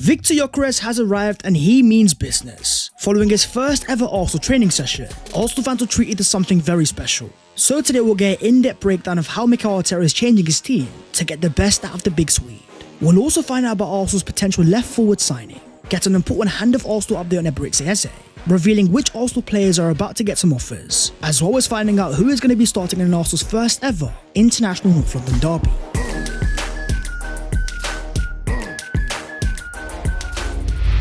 Gy Gyökeres has arrived and he means business. Following his first ever Arsenal training session, Arsenal fans were treated to something very special. So today we'll get an in-depth breakdown of how Mikel Arteta is changing his team to get the best out of the big Swede. We'll also find out about Arsenal's potential left forward signing, get an important hand of Arsenal update on Eberechi Eze, revealing which Arsenal players are about to get some offers, as well as finding out who is going to be starting in Arsenal's first ever international North London derby.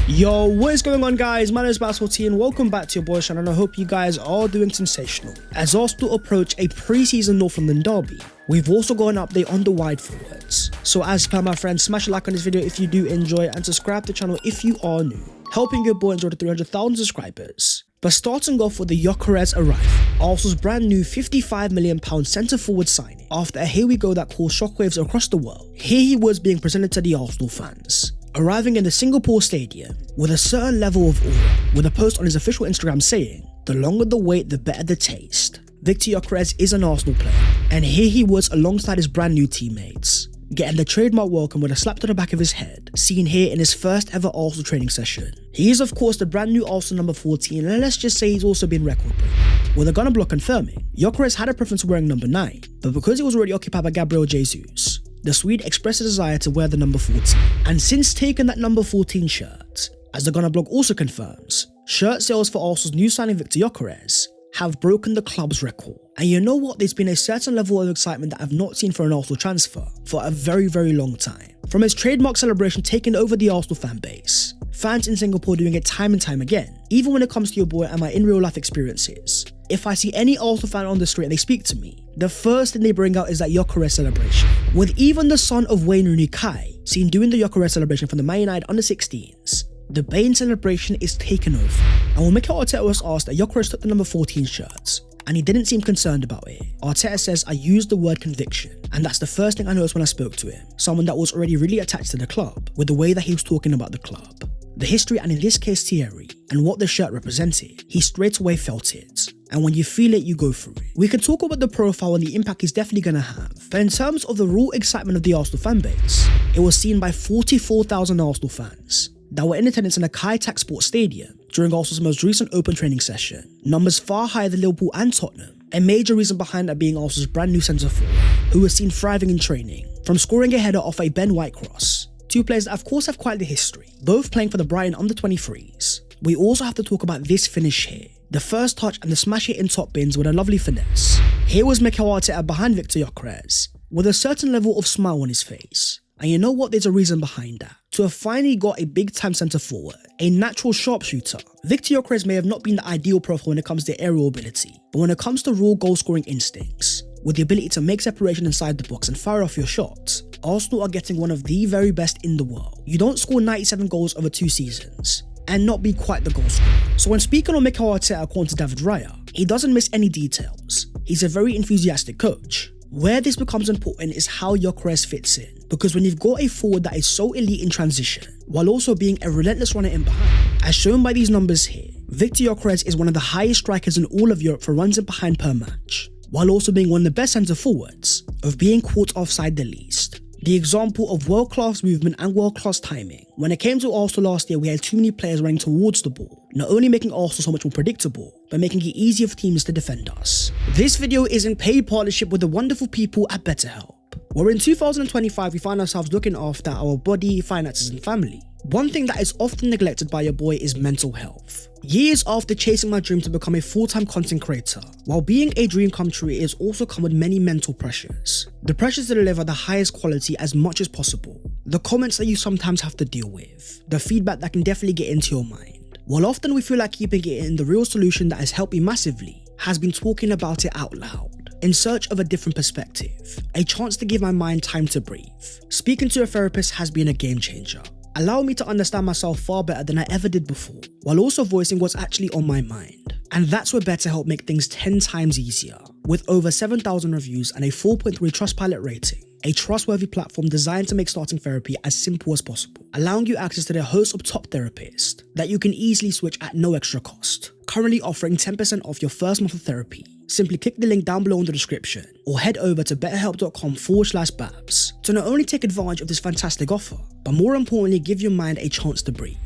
Yo, what is going on, guys? My name is Basketball and welcome back to your boys channel, and I hope you guys are doing sensational. As Arsenal approach a pre-season North London derby, we've also got an update on the wide forwards. So as per my friends, smash a like on this video if you do enjoy and subscribe to the channel if you are new, helping your boy enjoy the 300,000 subscribers. But starting off with the Gyökeres arrival, Arsenal's brand new £55 million centre forward signing after a here we go that caused shockwaves across the world. Here he was being presented to the Arsenal fans, arriving in the Singapore stadium with a certain level of awe, with a post on his official Instagram saying, "The longer the wait, the better the taste." Gy Gyökeres is an Arsenal player, and here he was alongside his brand new teammates, getting the trademark welcome with a slap to the back of his head, seen here in his first ever Arsenal training session. He is of course the brand new Arsenal number 14, and let's just say he's also been record breaking, with the gunner block confirming Gyökeres had a preference for wearing number 9, but because he was already occupied by Gabriel Jesus, the Swede expressed a desire to wear the number 14, and since taking that number 14 shirt, as the gunner blog also confirms, shirt sales for Arsenal's new signing Gy Gyökeres have broken the club's record. And you know what, there's been a certain level of excitement that I've not seen for an Arsenal transfer for a very long time. From his trademark celebration taking over the Arsenal fan base, fans in Singapore doing it time and time again, even when it comes to your boy and my in real life experiences. If I see any Arsenal fan on the street and they speak to me, the first thing they bring out is that Gyökeres celebration, with even the son of Wayne Rooney Kai seen doing the Gyökeres celebration from the Man United under 16s. The Bane celebration is taken over, and when Mikel Arteta was asked that Gyökeres took the number 14 shirts, and he didn't seem concerned about it, Arteta says, "I used the word conviction," and that's the first thing I noticed when I spoke to him, someone that was already really attached to the club, with the way that he was talking about the club, the history, and in this case Thierry, and what the shirt represented. He straight away felt it, and when you feel it, you go through it. We can talk about the profile and the impact he's definitely going to have, but in terms of the raw excitement of the Arsenal fan base, it was seen by 44,000 Arsenal fans that were in attendance in the Kai Tak Sports Stadium during Arsenal's most recent open training session, numbers far higher than Liverpool and Tottenham. A major reason behind that being Arsenal's brand new centre forward, who was seen thriving in training, from scoring a header off a Ben White cross. Two players that of course have quite the history, both playing for the Brighton under 23s. We also have to talk about this finish here, the first touch and the smash hit in top bins with a lovely finesse. Here was Mikel Arteta behind Gy Gyökeres, with a certain level of smile on his face. And you know what, there's a reason behind that. To have finally got a big time centre forward, a natural sharpshooter, Gy Gyökeres may have not been the ideal profile when it comes to aerial ability, but when it comes to raw goal scoring instincts, with the ability to make separation inside the box and fire off your shots, Arsenal are getting one of the very best in the world. You don't score 97 goals over 2 seasons and not be quite the goal scorer. So when speaking on Mikel Arteta according to David Raya, he doesn't miss any details. He's a very enthusiastic coach. Where this becomes important is how Gyökeres fits in, because when you've got a forward that is so elite in transition, while also being a relentless runner in behind, as shown by these numbers here, Gy Gyökeres is one of the highest strikers in all of Europe for runs in behind per match, while also being one of the best centre forwards of being caught offside the least. The example of world-class movement and world-class timing. When it came to Arsenal last year, we had too many players running towards the ball, not only making Arsenal so much more predictable, but making it easier for teams to defend us. This video is in paid partnership with the wonderful people at BetterHelp. Where in 2025 we find ourselves looking after our body, finances and family. One thing that is often neglected by your boy is mental health. Years after chasing my dream to become a full-time content creator, while being a dream come true, it has also come with many mental pressures. The pressures to deliver the highest quality as much as possible, the comments that you sometimes have to deal with, the feedback that can definitely get into your mind. While often we feel like keeping it in, the real solution that has helped me massively has been talking about it out loud, in search of a different perspective, a chance to give my mind time to breathe. Speaking to a therapist has been a game changer, allowing me to understand myself far better than I ever did before, while also voicing what's actually on my mind. And that's where BetterHelp make things 10 times easier, with over 7,000 reviews and a 4.3 Trustpilot rating. A trustworthy platform designed to make starting therapy as simple as possible, allowing you access to their host of top therapists that you can easily switch at no extra cost. Currently offering 10% off your first month of therapy. simply click the link down below in the description or head over to betterhelp.com/babs to not only take advantage of this fantastic offer, but more importantly give your mind a chance to breathe.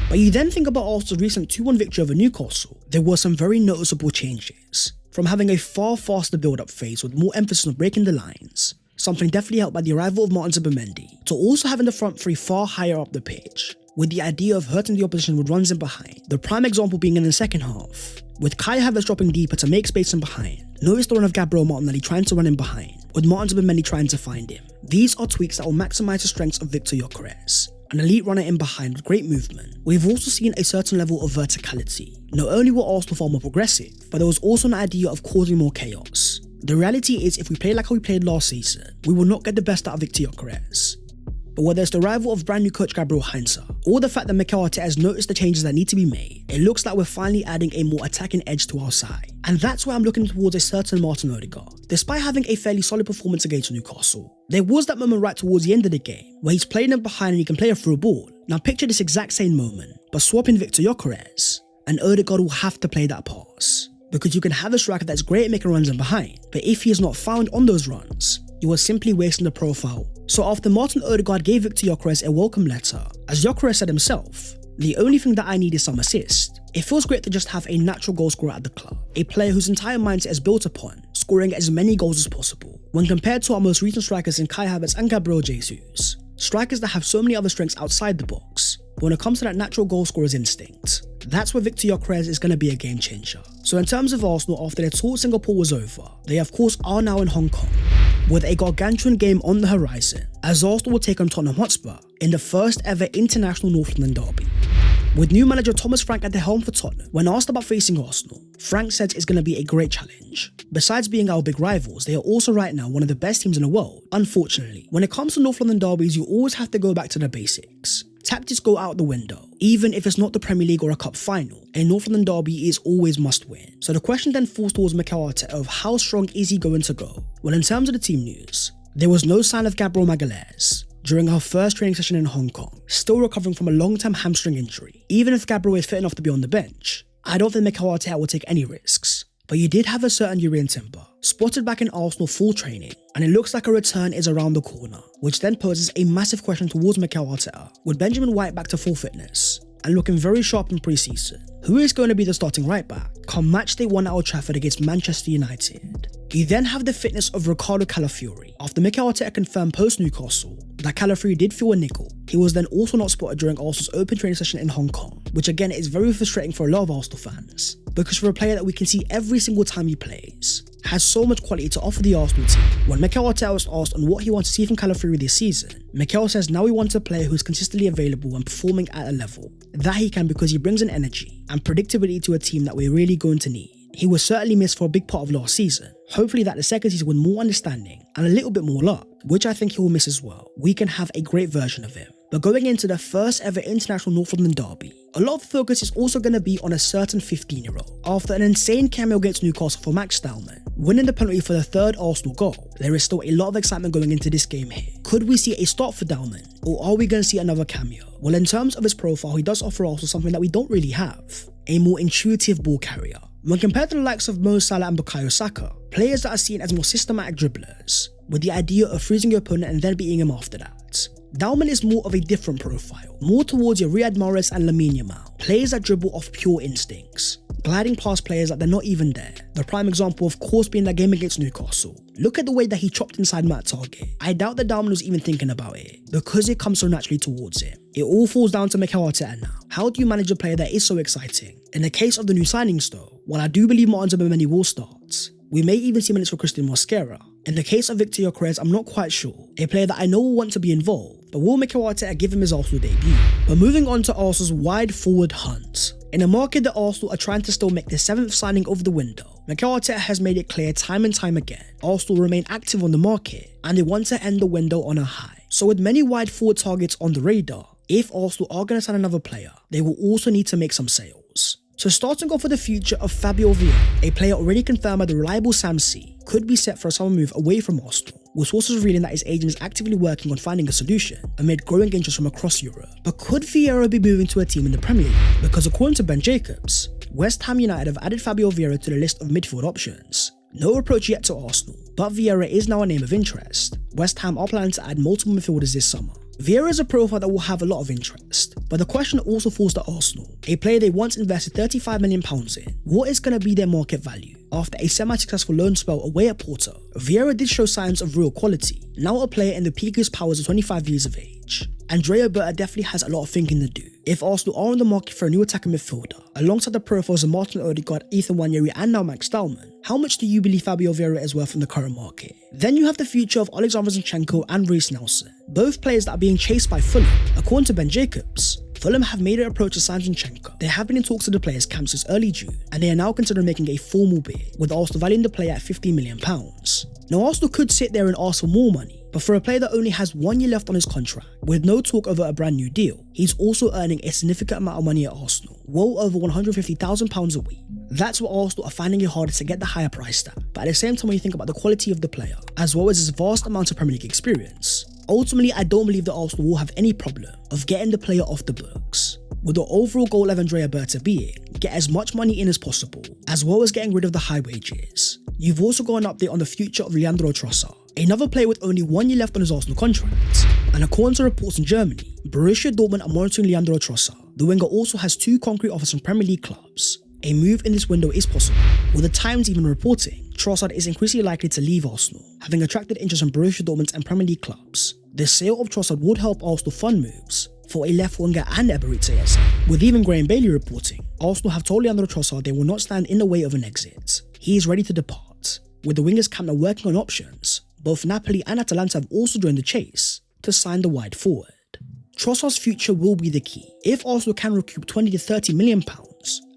But you then think about Arsenal's recent 2-1 victory over Newcastle, there were some very noticeable changes. From having a far faster build-up phase with more emphasis on breaking the lines, something definitely helped by the arrival of Martin Zubimendi, to also having the front three far higher up the pitch, with the idea of hurting the opposition with runs in behind. The prime example being in the second half, with Kai Havertz dropping deeper to make space in behind. Notice the run of Gabriel Martinelli trying to run in behind, with Martin Zubimendi trying to find him. These are tweaks that will maximise the strengths of Eze Gyökeres, an elite runner in behind with great movement. We've also seen a certain level of verticality. Not only were Arsenal far more progressive, but there was also an idea of causing more chaos. The reality is, if we play like how we played last season, we will not get the best out of Eze Gyökeres. But whether it's the arrival of brand new coach Gabriel Heinze, or the fact that Mikel Arteta has noticed the changes that need to be made, it looks like we're finally adding a more attacking edge to our side. And that's why I'm looking towards a certain Martin Odegaard. Despite having a fairly solid performance against Newcastle, there was that moment right towards the end of the game, where he's playing in behind and he can play a through ball. Now picture this exact same moment, but swap in Eze Gyökeres, and Odegaard will have to play that pass. Because you can have a striker that's great at making runs in behind, but if he is not found on those runs, you are simply wasting the profile. So after Martin Odegaard gave Eze Gyökeres a welcome letter, as Gyökeres said himself, the only thing that I need is some assist. It feels great to just have a natural goal scorer at the club, a player whose entire mindset is built upon scoring as many goals as possible. When compared to our most recent strikers in Kai Havertz and Gabriel Jesus, strikers that have so many other strengths outside the box, but when it comes to that natural goal scorer's instinct, that's where Eze Gyökeres is going to be a game changer. So in terms of Arsenal, after their tour at Singapore was over, they of course are now in Hong Kong, with a gargantuan game on the horizon, as Arsenal will take on Tottenham Hotspur in the first ever international North London derby. With new manager Thomas Frank at the helm for Tottenham, when asked about facing Arsenal, Frank said it's going to be a great challenge. Besides being our big rivals, they are also right now one of the best teams in the world. Unfortunately, when it comes to North London derbies, you always have to go back to the basics. Tactics go out the window. Even if it's not the Premier League or a cup final, a North London derby is always must win. So the question then falls towards Mikel Arteta of how strong is he going to go? Well, in terms of the team news, there was no sign of Gabriel Magalhaes during our first training session in Hong Kong, still recovering from a long-term hamstring injury. Even if Gabriel is fit enough to be on the bench, I don't think Mikel Arteta will take any risks. But you did have a certain Jurrien Timber spotted back in Arsenal full training, and it looks like a return is around the corner, which then poses a massive question towards Mikel Arteta. With Benjamin White back to full fitness and looking very sharp in pre-season, who is going to be the starting right back come match day 1 at Old Trafford against Manchester United? You then have the fitness of Ricardo Calafiori. After Mikel Arteta confirmed post-Newcastle that Calafiori did feel a nickel, he was then also not spotted during Arsenal's open training session in Hong Kong, which again is very frustrating for a lot of Arsenal fans, because for a player that we can see every single time he plays, has so much quality to offer the Arsenal team. When Mikel Arteta was asked on what he wants to see from Calafiori this season, Mikel says now he wants a player who is consistently available and performing at a level that he can, because he brings an energy and predictability to a team that we're really going to need. He was certainly missed for a big part of last season. Hopefully that the second season with more understanding and a little bit more luck, which I think he will miss as well, we can have a great version of him. But going into the first ever international North London derby, a lot of the focus is also going to be on a certain 15-year-old. After an insane cameo against Newcastle for Max Stallman, winning the penalty for the third Arsenal goal, there is still a lot of excitement going into this game here. Could we see a start for Dalman, or are we going to see another cameo? Well, in terms of his profile, he does offer Arsenal something that we don't really have, a more intuitive ball carrier. When compared to the likes of Mo Salah and Bukayo Saka, players that are seen as more systematic dribblers, with the idea of freezing your opponent and then beating him after that, Dalman is more of a different profile, more towards your Riyad Mahrez and Lamine Yamal, players that dribble off pure instincts, gliding past players that they're not even there. The prime example of course being that game against Newcastle. Look at the way that he chopped inside Matt Target. I doubt that Dalman was even thinking about it, because it comes so naturally towards him. It all falls down to Mikel Arteta now. How do you manage a player that is so exciting? In the case of the new signings though, while I do believe Martin Zubimendi will start, we may even see minutes for Christian Mosquera. In the case of Eze Gyökeres, I'm not quite sure. A player that I know will want to be involved, but will Mikel Arteta give him his Arsenal debut? But moving on to Arsenal's wide forward hunt. In a market that Arsenal are trying to still make the 7th signing of the window, Mikel Arteta has made it clear time and time again, Arsenal remain active on the market and they want to end the window on a high. So with many wide forward targets on the radar, if Arsenal are going to sign another player, they will also need to make some sales. So starting off with the future of Fabio Vieira, a player already confirmed by the reliable Sam C, could be set for a summer move away from Arsenal, with sources revealing that his agent is actively working on finding a solution amid growing interest from across Europe. But could Vieira be moving to a team in the Premier League? Because according to Ben Jacobs, West Ham United have added Fabio Vieira to the list of midfield options. No approach yet to Arsenal, but Vieira is now a name of interest. West Ham are planning to add multiple midfielders this summer. Vieira is a profile that will have a lot of interest, but the question also falls to Arsenal, a player they once invested £35 million in. What is going to be their market value? After a semi-successful loan spell away at Porto, Vieira did show signs of real quality, now a player in the peak of his powers at 25 years of age. Andrea Berta definitely has a lot of thinking to do. If Arsenal are on the market for a new attacking midfielder, alongside the profiles of Martin Odegaard, Ethan Nwaneri and now Max Stallman, how much do you believe Fabio Vieira is worth in the current market? Then you have the future of Alexander Zinchenko and Reece Nelson, both players that are being chased by Fulham. According to Ben Jacobs, Fulham have made an approach to sign Zinchenko. They have been in talks to the players' camp since early June, and they are now considering making a formal bid, with Arsenal valuing the player at £15 million. Now Arsenal could sit there and ask for more money, but for a player that only has 1 year left on his contract, with no talk over a brand new deal, he's also earning a significant amount of money at Arsenal, well over £150,000 a week. That's why Arsenal are finding it harder to get the higher price tag, but at the same time when you think about the quality of the player, as well as his vast amount of Premier League experience, ultimately I don't believe that Arsenal will have any problem of getting the player off the books, with the overall goal of Andrea Berta being get as much money in as possible, as well as getting rid of the high wages. You've also got an update on the future of Leandro Trossard, another player with only 1 year left on his Arsenal contract, and according to reports in Germany, Borussia Dortmund are monitoring Leandro Trossard. The winger also has 2 concrete offers from Premier League clubs. A move in this window is possible, with the Times even reporting Trossard is increasingly likely to leave Arsenal, having attracted interest from Borussia Dortmund and Premier League clubs. The sale of Trossard would help Arsenal fund moves for a left winger and Eberechi Eze, with even Graham Bailey reporting Arsenal have told Leandro Trossard they will not stand in the way of an exit. He is ready to depart, with the wingers camp now working on options. Both Napoli and Atalanta have also joined the chase to sign the wide forward. Trossard's future will be the key. If Arsenal can recoup £20 to £30 million,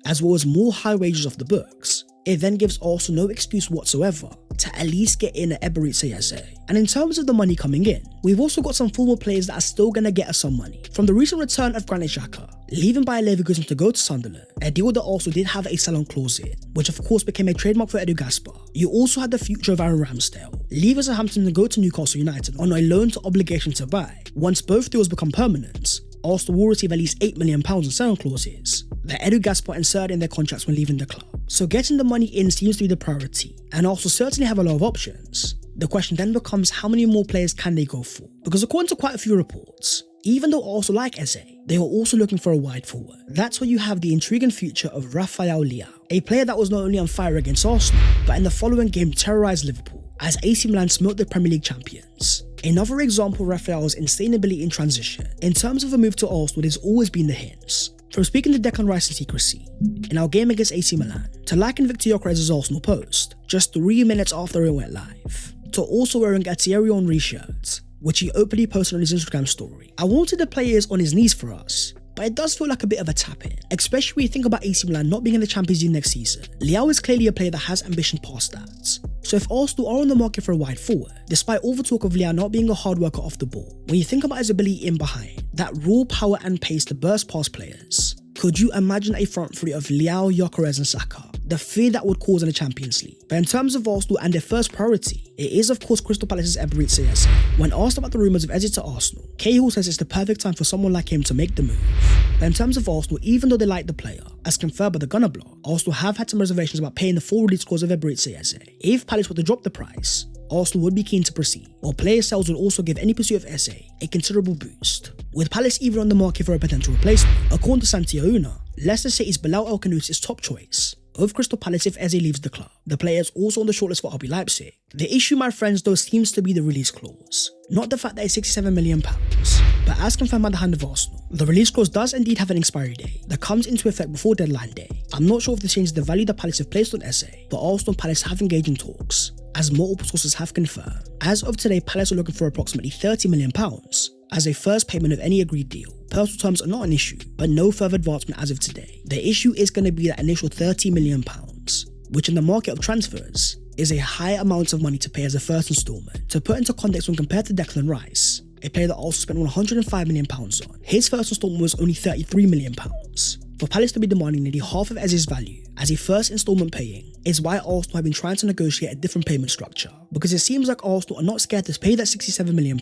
as well as more high wages off the books, it then gives Arsenal no excuse whatsoever to at least get in at Eberechi Eze. And in terms of the money coming in, we've also got some former players that are still going to get us some money. From the recent return of Granit Xhaka, leaving Bayer Leverkusen to go to Sunderland, a deal that also did have a sell-on clause in, which of course became a trademark for Edu Gaspar. You also had the future of Aaron Ramsdale, leaving Southampton to go to Newcastle United on a loan to obligation to buy. Once both deals become permanent, Arsenal will receive at least £8 million in sell-on clauses that Edu Gaspar inserted in their contracts when leaving the club. So getting the money in seems to be the priority, and Arsenal certainly have a lot of options. The question then becomes how many more players can they go for? Because according to quite a few reports, even though Arsenal like Eze, they are also looking for a wide forward. That's where you have the intriguing future of Rafael Leao, a player that was not only on fire against Arsenal, but in the following game terrorised Liverpool as AC Milan smoked the Premier League champions. Another example of Rafael's insane ability in transition. In terms of a move to Arsenal, there's always been the hints. From speaking to Declan Rice in secrecy, in our game against AC Milan, to liking Zy Gyökeres' Arsenal post, just 3 minutes after it went live, to also wearing a Thierry Henry shirt, which he openly posted on his Instagram story. I wanted the players on his knees for us, but it does feel like a bit of a tap-in, especially when you think about AC Milan not being in the Champions League next season. Leao is clearly a player that has ambition past that. So if Arsenal are on the market for a wide forward, despite all the talk of Leao not being a hard worker off the ball, when you think about his ability in behind, that raw power and pace to burst past players, could you imagine a front three of Leao, Gyökeres and Saka? The fear that would cause in the Champions League. But in terms of Arsenal and their first priority, it is of course Crystal Palace's Eberechi Eze. When asked about the rumours of Eze to Arsenal, Cahill says it's the perfect time for someone like him to make the move. But in terms of Arsenal, even though they like the player, as confirmed by the Gunner blog, Arsenal have had some reservations about paying the full release clause of Eberechi Eze. If Palace were to drop the price, Arsenal would be keen to proceed, while player sales would also give any pursuit of Eze a considerable boost, with Palace even on the market for a potential replacement. According to Santiago Una, Leicester City's Bilal El Khanou's top choice of Crystal Palace if Eze leaves the club. The player is also on the shortlist for RB Leipzig. The issue, my friends, though, seems to be the release clause, not the fact that it's £67 million. But as confirmed by the hand of Arsenal, the release clause does indeed have an expiry date that comes into effect before deadline day. I'm not sure if this changes the value that Palace have placed on Eze, but Arsenal and Palace have engaged in talks, as multiple sources have confirmed. As of today, Palace are looking for approximately £30 million as a first payment of any agreed deal. Personal terms are not an issue, but no further advancement as of today. The issue is going to be that initial £30 million, which in the market of transfers is a high amount of money to pay as a first instalment. To put into context, when compared to Declan Rice, a player that also spent £105 million on, his first instalment was only £33 million. For Palace to be demanding nearly half of Eze's value as a first instalment paying is why Arsenal have been trying to negotiate a different payment structure, because it seems like Arsenal are not scared to pay that £67 million,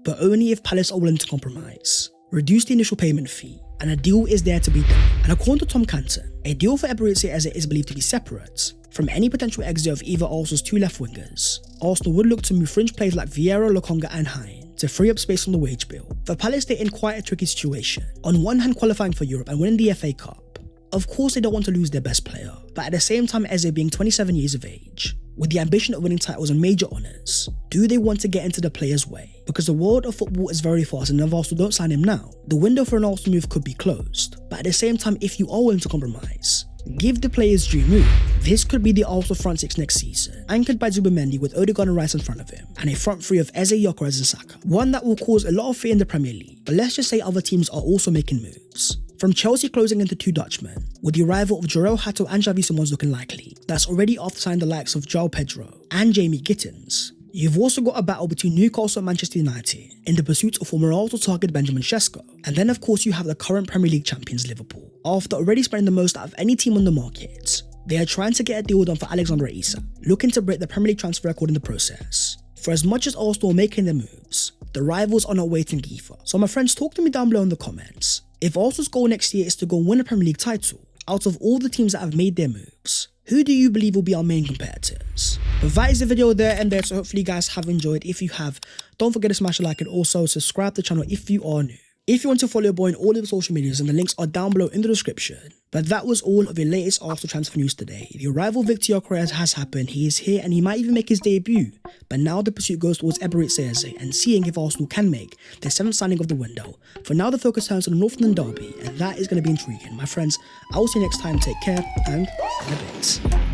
but only if Palace are willing to compromise. reduce the initial payment fee, and a deal is there to be done. And according to Tom Canton, a deal for Eze is believed to be separate from any potential exit of either Arsenal's 2 left wingers. Arsenal would look to move fringe players like Vieira, Lokonga and Hine to free up space on the wage bill. For Palace, they're in quite a tricky situation. On one hand, qualifying for Europe and winning the FA Cup. Of course, they don't want to lose their best player, but at the same time, Eze being 27 years of age, with the ambition of winning titles and major honours, do they want to get into the player's way? Because the world of football is very fast, and if Arsenal don't sign him now, the window for an Arsenal move could be closed. But at the same time, if you are willing to compromise, give the players due move. This could be the Arsenal front 6 next season, anchored by Zubimendi with Odegaard and Rice in front of him, and a front 3 of Eze Gyökeres and Saka. One that will cause a lot of fear in the Premier League, but let's just say other teams are also making moves. From Chelsea closing into 2 Dutchmen, with the arrival of Jorel Hato and Xavi Simons looking likely, that's already after signing the likes of João Pedro and Jamie Gittins. You've also got a battle between Newcastle and Manchester United in the pursuit of former Arsenal target Benjamin Sesko. And then of course you have the current Premier League champions Liverpool. After already spending the most out of any team on the market, they are trying to get a deal done for Alexander Isak, looking to break the Premier League transfer record in the process. For as much as Arsenal are making their moves, the rivals are not waiting either. So my friends, talk to me down below in the comments. If Arsenal's goal next year is to go and win a Premier League title, out of all the teams that have made their moves, who do you believe will be our main competitors? But that is the video there and there, so hopefully you guys have enjoyed. If you have, don't forget to smash a like and also subscribe to the channel if you are new. If you want to follow your boy on all of the social medias, and the links are down below in the description. But that was all of the latest Arsenal transfer news today. The arrival of Victor Gyökeres has happened, he is here and he might even make his debut. But now the pursuit goes towards Eze and seeing if Arsenal can make their 7th signing of the window. For now the focus turns on the North London derby, and that is going to be intriguing. My friends, I will see you next time, take care and in a bit.